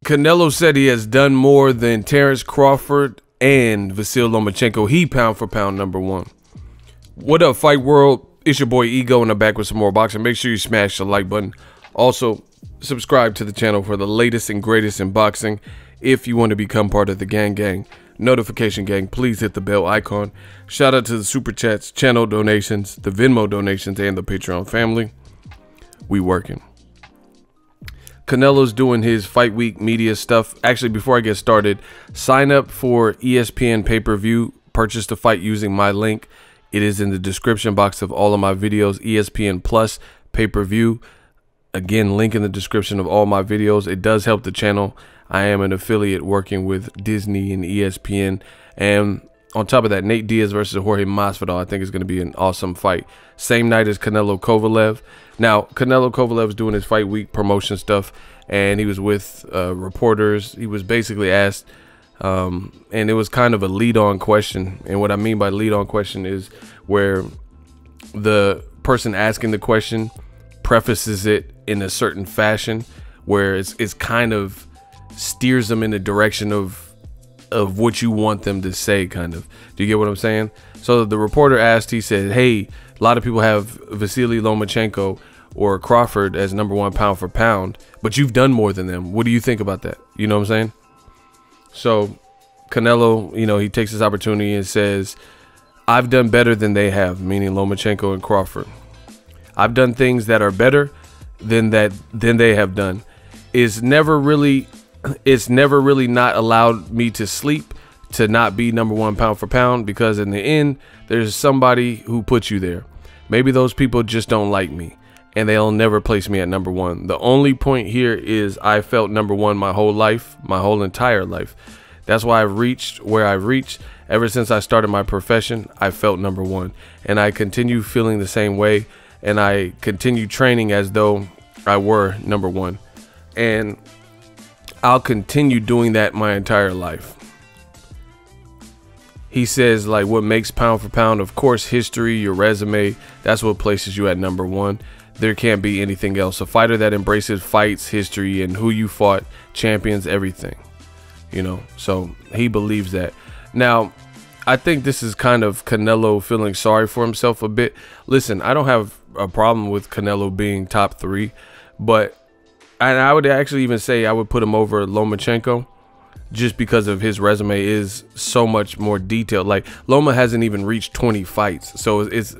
Canelo said he has done more than Terence Crawford and VASIYL Lomachenko. He pound for pound #1. What up, Fight World? It's your boy Ego, and I'm back with some more boxing. Make sure you smash the like button. Also, subscribe to the channel for the latest and greatest in boxing. If you want to become part of the gang, notification gang, please hit the bell icon. Shout out to the super chats, channel donations, the Venmo donations, and the Patreon family. We working. Canelo's doing his fight week media stuff. Actually, before I get started, sign up for ESPN pay-per-view. Purchase the fight using my link. It is in the description box of all of my videos. ESPN Plus pay-per-view. Again, link in the description of all my videos. It does help the channel. I am an affiliate working with Disney and ESPN. And on top of that, Nate Diaz versus Jorge Masvidal, I think is going to be an awesome fight. Same night as Canelo Kovalev. Now, Canelo Kovalev's doing his fight week promotion stuff, and he was with reporters. He was basically asked, and it was kind of a lead-on question. And what I mean by lead-on question is where the person asking the question prefaces it in a certain fashion, where it's kind of steers them in the direction of what you want them to say, kind of. Do you get what I'm saying? So the reporter asked, he said, hey, a lot of people have VASIYL Lomachenko or Crawford as #1 pound for pound, but you've done more than them. What do you think about that? You know what I'm saying? So Canelo, you know, he takes this opportunity and says, I've done better than they have, meaning Lomachenko and Crawford. I've done things that are better than they have done. It's never really not allowed me to sleep, to not be #1 pound for pound, because in the end, there's somebody who put you there. Maybe those people just don't like me, and they'll never place me at #1. The only point here is I felt #1 my whole life, my whole entire life. That's why I've reached where I've reached. Ever since I started my profession, I felt #1, and I continue feeling the same way, and I continue training as though I were #1, and I'll continue doing that my entire life. He says, like, what makes pound for pound? Of course, history, your resume, that's what places you at #1. There can't be anything else. A fighter that embraces fights, history, and who you fought, champions, everything. You know, so he believes that. Now, I think this is kind of Canelo feeling sorry for himself a bit. Listen, I don't have a problem with Canelo being top 3, but I would actually even say I would put him over Lomachenko, just because of his resume is so much more detailed. Like, Loma hasn't even reached 20 fights. So this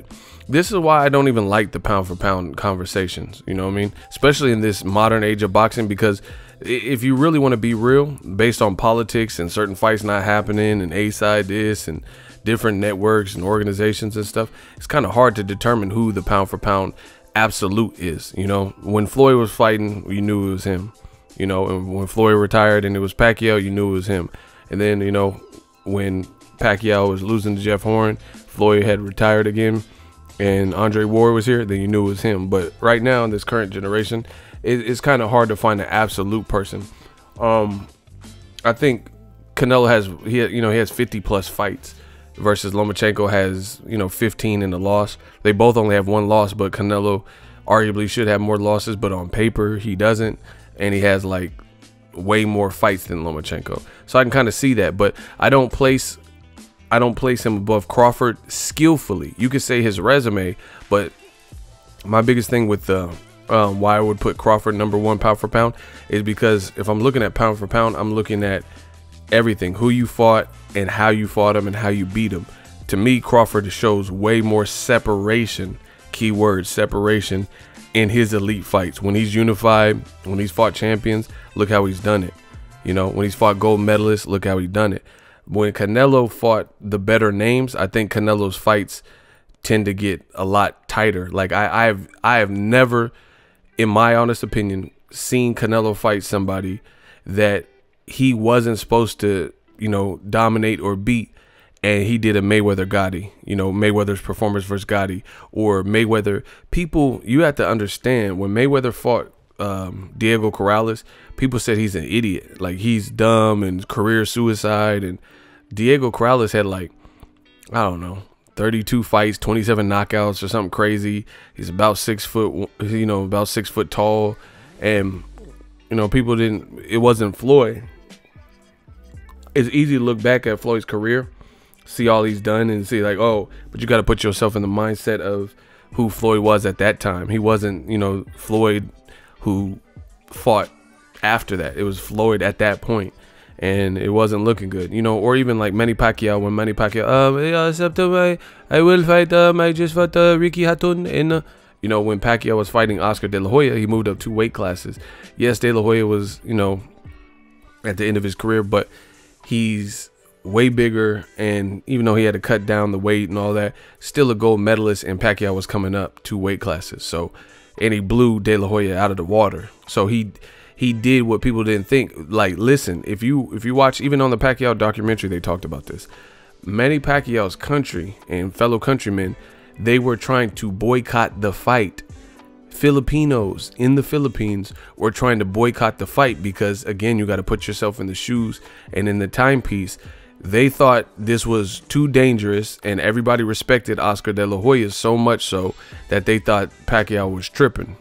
is why I don't even like the pound for pound conversations. You know what I mean? Especially in this modern age of boxing, because if you really want to be real, based on politics and certain fights not happening and A-side this and different networks and organizations and stuff, it's kind of hard to determine who the pound for pound absolute is. You know, when Floyd was fighting, you knew it was him. You know, and when Floyd retired and it was Pacquiao, you knew it was him. And then, you know, when Pacquiao was losing to Jeff Horn, Floyd had retired again, and Andre Ward was here, then you knew it was him. But right now in this current generation, it's kind of hard to find an absolute person. I think Canelo has 50 plus fights versus Lomachenko has, 15 in a loss. They both only have 1 loss, but Canelo arguably should have more losses, but on paper he doesn't, and he has like way more fights than Lomachenko. So I can kind of see that, but I don't place him above Crawford skillfully. You could say his resume, but my biggest thing with why I would put Crawford #1 pound for pound is because if I'm looking at pound for pound, I'm looking at everything, who you fought and how you fought him and how you beat him. To me, Crawford shows way more separation, keyword separation, in his elite fights. When he's unified, when he's fought champions, look how he's done it. When he's fought gold medalists, look how he's done it. When Canelo fought the better names, I think Canelo's fights tend to get a lot tighter. Like I have never, in my honest opinion, seen Canelo fight somebody that he wasn't supposed to, dominate or beat, and he did a Mayweather Gotti, Mayweather's performance versus Gotti, or Mayweather. People, you have to understand, when Mayweather fought Diego Corrales, people said he's an idiot, like he's dumb and career suicide and Diego Corrales had like, I don't know, 32 fights, 27 knockouts or something crazy. He's about 6 foot, about 6 foot tall. And, people it wasn't Floyd. It's easy to look back at Floyd's career, see all he's done and see like, oh, but you got to put yourself in the mindset of who Floyd was at that time. He wasn't, Floyd who fought after that. It was Floyd at that point, and it wasn't looking good, or even like Manny Pacquiao, when Manny Pacquiao, I will fight, I just fought Ricky Hatton, and when Pacquiao was fighting Oscar De La Hoya, he moved up 2 weight classes. Yes, De La Hoya was, at the end of his career, but he's way bigger, and even though he had to cut down the weight and all that, still a gold medalist, and Pacquiao was coming up 2 weight classes. So, and he blew De La Hoya out of the water. So he did what people didn't think. Like, listen, if you watch, even on the Pacquiao documentary, they talked about this. Manny Pacquiao's country and fellow countrymen, they were trying to boycott the fight. Filipinos in the Philippines were trying to boycott the fight because, again, you got to put yourself in the shoes and in the timepiece. They thought this was too dangerous, and everybody respected Oscar De La Hoya so much so that they thought Pacquiao was tripping.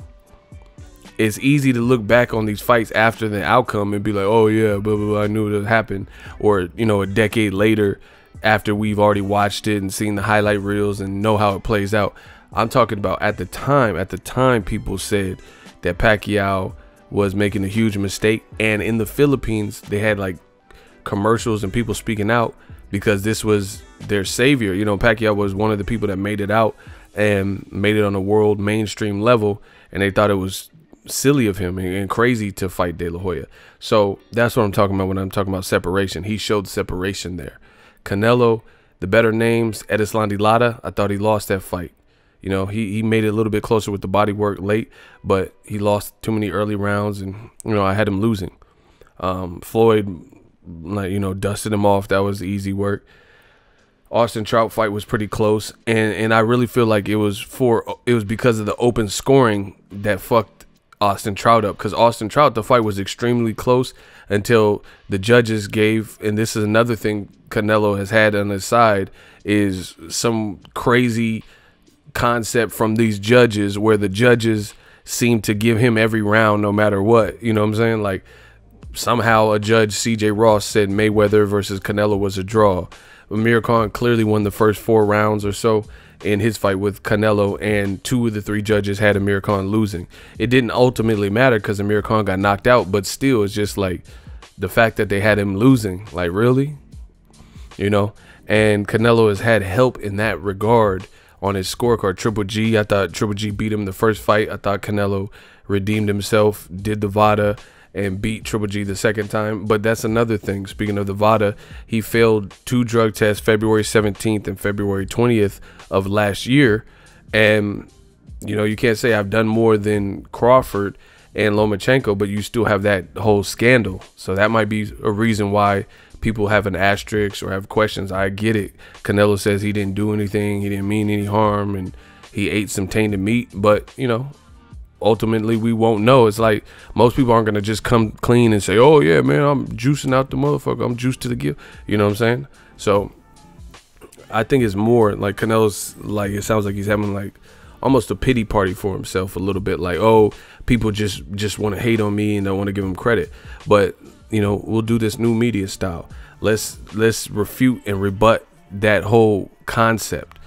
It's easy to look back on these fights after the outcome and be like, oh yeah, blah, blah, blah, I knew it would happen. Or, a decade later after we've already watched it and seen the highlight reels and know how it plays out. I'm talking about at the time people said that Pacquiao was making a huge mistake. And in the Philippines, they had like commercials and people speaking out because this was their savior. Pacquiao was one of the people that made it out and made it on a world mainstream level, and they thought it was silly of him and crazy to fight De La Hoya. So that's what I'm talking about when I'm talking about separation. He showed separation there. Canelo, the better names, Erislandy Lara, I thought he lost that fight. He made it a little bit closer with the body work late, but he lost too many early rounds, and I had him losing. Floyd, dusted him off. That was easy work. Austin Trout fight was pretty close, and I really feel like it was because of the open scoring that fucked Austin Trout up, because Austin Trout, the fight was extremely close until the judges gave, and this is another thing Canelo has had on his side, is some crazy concept from these judges where the judges seem to give him every round no matter what. You know what I'm saying? Like, somehow a judge, CJ Ross, said Mayweather versus Canelo was a draw. Amir Khan clearly won the first 4 rounds or so in his fight with Canelo, and 2 of the 3 judges had Amir Khan losing. It didn't ultimately matter because Amir Khan got knocked out, but still, it's just like the fact that they had him losing. Like, really? And Canelo has had help in that regard on his scorecard. Triple G, I thought Triple G beat him the first fight. I thought Canelo redeemed himself, did the VADA, and beat Triple G the second time. But that's another thing. Speaking of the VADA, he failed 2 drug tests, February 17th and February 20th of last year. And, you can't say I've done more than Crawford and Lomachenko, but you still have that whole scandal. So that might be a reason why people have an asterisk or have questions. I get it. Canelo says he didn't do anything. He didn't mean any harm, and he ate some tainted meat. But, ultimately we won't know. It's like most people aren't going to just come clean and say, oh yeah, man, I'm juicing out the motherfucker. I'm juiced to the gill. You know what I'm saying? So I think it's more like Canelo's, like, it sounds like he's having like almost a pity party for himself a little bit. Like, oh, people just want to hate on me and don't want to give him credit. But, we'll do this new media style. Let's refute and rebut that whole concept.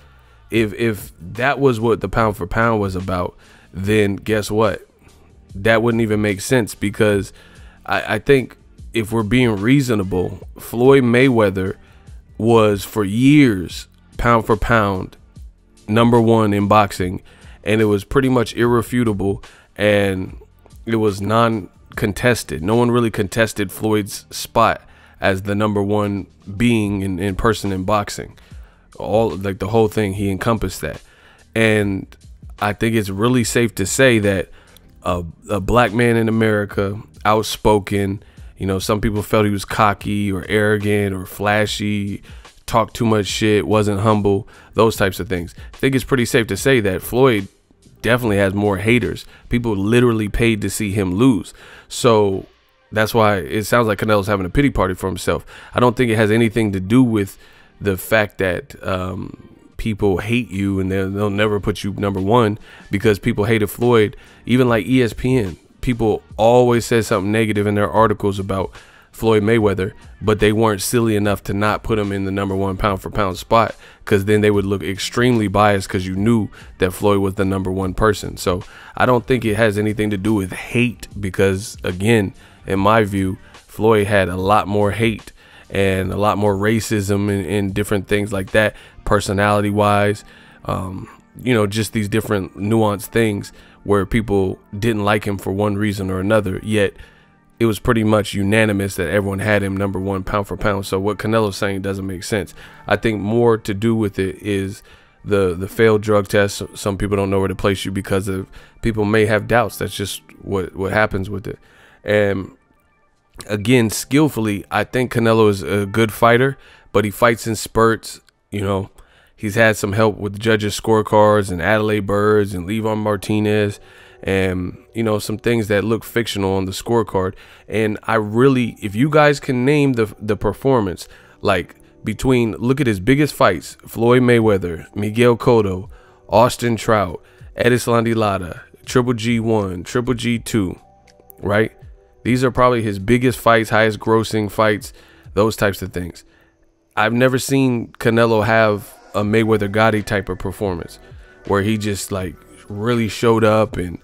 If that was what the pound for pound was about, then guess what? That wouldn't even make sense, because I think if we're being reasonable, Floyd Mayweather was for years pound for pound #1 in boxing, and it was pretty much irrefutable, and it was non-contested. No one really contested Floyd's spot as the #1 being in person in boxing. All, like, the whole thing, he encompassed that. And I think it's really safe to say that a black man in America, outspoken, some people felt he was cocky or arrogant or flashy, talked too much shit, wasn't humble, those types of things. I think it's pretty safe to say that Floyd definitely has more haters. People literally paid to see him lose. So that's why it sounds like Canelo's having a pity party for himself. I don't think it has anything to do with the fact that people hate you and they'll never put you number one, because people hated Floyd. Even like ESPN, people always said something negative in their articles about Floyd Mayweather, but they weren't silly enough to not put him in the number one pound for pound spot, because then they would look extremely biased because you knew that Floyd was the number one person. So I don't think it has anything to do with hate, because again, in my view, Floyd had a lot more hate and a lot more racism and different things like that, personality wise, just these different nuanced things where people didn't like him for one reason or another, yet it was pretty much unanimous that everyone had him number one pound for pound. So what Canelo's saying doesn't make sense. I think more to do with it is the failed drug test. Some people don't know where to place you because of people may have doubts. That's just what happens with it. And again, skillfully, I think Canelo is a good fighter, but he fights in spurts. He's had some help with judges' scorecards and Adelaide Birds and Levon Martinez and, some things that look fictional on the scorecard. And if you guys can name the performance, like look at his biggest fights: Floyd Mayweather, Miguel Cotto, Austin Trout, Erislandy Lara, Triple G1, Triple G2, right? These are probably his biggest fights, highest grossing fights, those types of things. I've never seen Canelo have a Mayweather Gotti type of performance where he just like really showed up and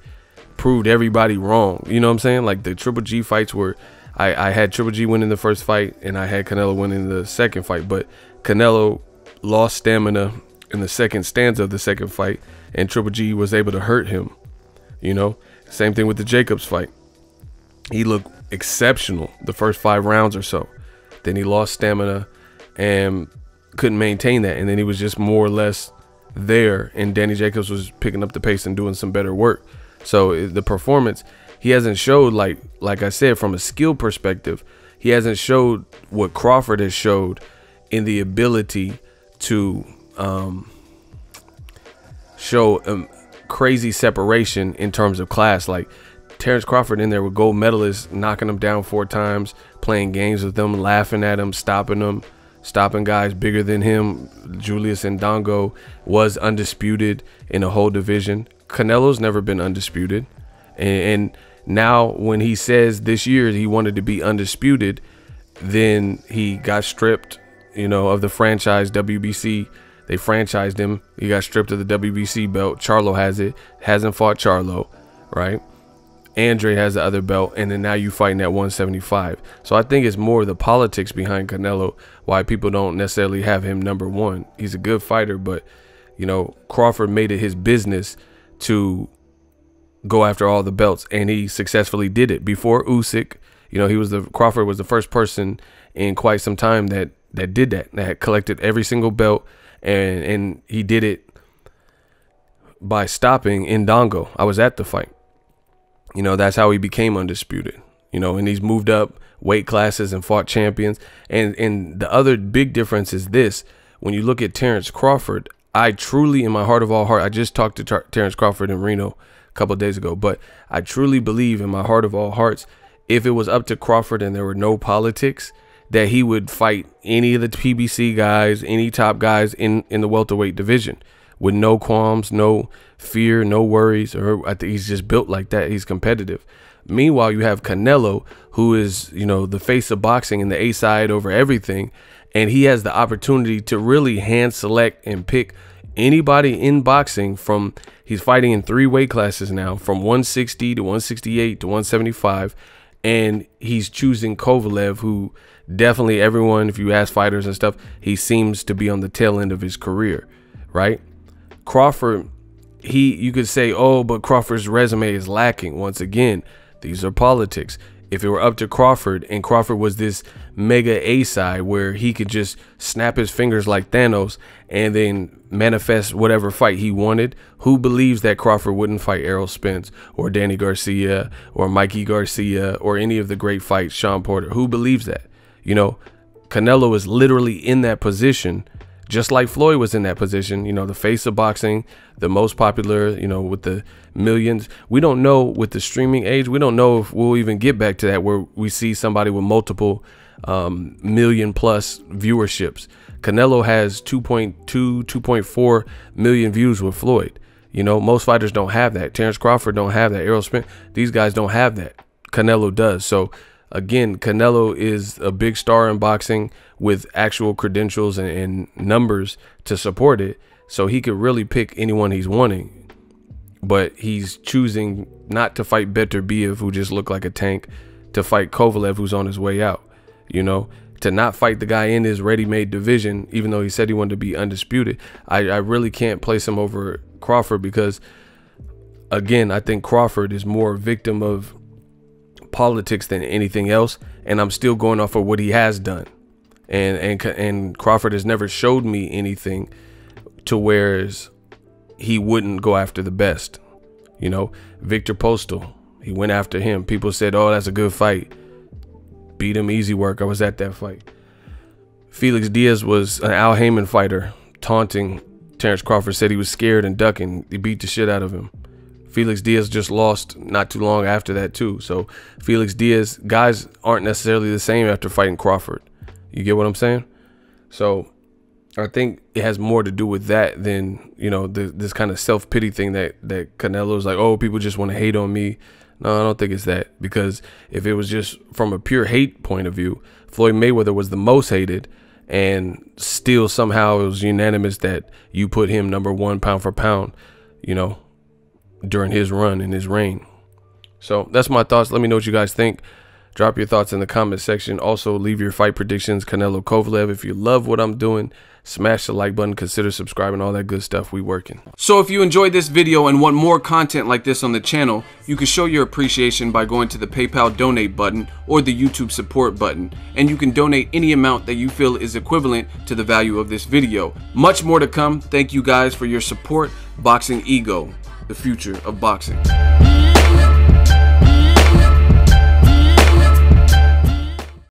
proved everybody wrong. You know what I'm saying? Like the Triple G fights where I had Triple G winning the first fight and I had Canelo winning the second fight, but Canelo lost stamina in the second stanza of the second fight and Triple G was able to hurt him. Same thing with the Jacobs fight. He looked exceptional the first 5 rounds or so. Then he lost stamina and couldn't maintain that. And then he was just more or less there. And Danny Jacobs was picking up the pace and doing some better work. So the performance, he hasn't showed, like I said, from a skill perspective, he hasn't showed what Crawford has showed in the ability to show crazy separation in terms of class. Like Terence Crawford in there with gold medalists, knocking them down 4 times, playing games with them, laughing at them, stopping guys bigger than him. Julius Ndongo was undisputed in a whole division. Canelo's never been undisputed. And now when he says this year he wanted to be undisputed, then he got stripped, of the franchise WBC. They franchised him. He got stripped of the WBC belt. Charlo has it. Hasn't fought Charlo, right? Andre has the other belt, and then now you fighting at 175. So I think it's more the politics behind Canelo, why people don't necessarily have him number one. He's a good fighter, but Crawford made it his business to go after all the belts, and he successfully did it. Before Usyk, Crawford was the first person in quite some time that did that had collected every single belt, and he did it by stopping Ndongo. I was at the fight. That's how he became undisputed, and he's moved up weight classes and fought champions. And the other big difference is this: when you look at Terence Crawford, I truly, in my heart of all heart, I just talked to Terence Crawford in Reno a couple of days ago, but I truly believe in my heart of all hearts, if it was up to Crawford and there were no politics, that he would fight any of the PBC guys, any top guys in the welterweight division with no qualms, no fear, no worries. Or I think he's just built like that. He's competitive. Meanwhile, you have Canelo, who is, the face of boxing and the A side over everything. And he has the opportunity to really hand select and pick anybody in boxing from, he's fighting in 3 weight classes now, from 160 to 168 to 175. And he's choosing Kovalev, who definitely everyone, if you ask fighters and stuff, he seems to be on the tail end of his career, right? Crawford, you could say, oh, but Crawford's resume is lacking. Once again, these are politics. If it were up to Crawford and Crawford was this mega A side where he could just snap his fingers like Thanos and then manifest whatever fight he wanted, who believes that Crawford wouldn't fight Errol Spence or Danny Garcia or Mikey Garcia or any of the great fights, Sean Porter? Who believes that? Canelo is literally in that position just like Floyd was in that position, you know, the face of boxing, the most popular, you know, with the millions. We don't know with the streaming age, we don't know if we'll even get back to that where we see somebody with multiple million plus viewerships. Canelo has 2.2, 2.4 million views with Floyd. You know, most fighters don't have that. Terence Crawford don't have that. Errol Spence, these guys don't have that. Canelo does. So again, Canelo is a big star in boxing with actual credentials and numbers to support it. So he could really pick anyone he's wanting. But he's choosing not to fight Beterbiev, who just looked like a tank, to fight Kovalev, who's on his way out. You know, to not fight the guy in his ready-made division, even though he said he wanted to be undisputed. I really can't place him over Crawford because, again, I think Crawford is more a victim of politics than anything else, and I'm still going off of what he has done. And Crawford has never showed me anything to where he wouldn't go after the best. You know, Victor Postal, he went after him. People said, oh, that's a good fight. Beat him, easy work. I was at that fight. Felix Diaz was an Al Heyman fighter, taunting Terence Crawford, said he was scared and ducking. He beat the shit out of him. Felix Diaz just lost not too long after that too. So Felix Diaz, guys aren't necessarily the same after fighting Crawford. You get what I'm saying? So I think it has more to do with that than, you know, this kind of self-pity thing that Canelo's like, oh, people just want to hate on me. No, I don't think it's that, because if it was just from a pure hate point of view, Floyd Mayweather was the most hated, and still somehow it was unanimous that you put him #1 pound for pound, you know, during his run in his reign. So that's my thoughts. Let me know what you guys think. Drop your thoughts in the comment section. Also, leave your fight predictions, Canelo Kovalev. If you love what I'm doing, smash the like button, consider subscribing, all that good stuff. We working. So if you enjoyed this video and want more content like this on the channel, you can show your appreciation by going to the PayPal donate button or the YouTube support button, and you can donate any amount that you feel is equivalent to the value of this video. Much more to come. Thank you guys for your support. Boxing Ego, the future of boxing.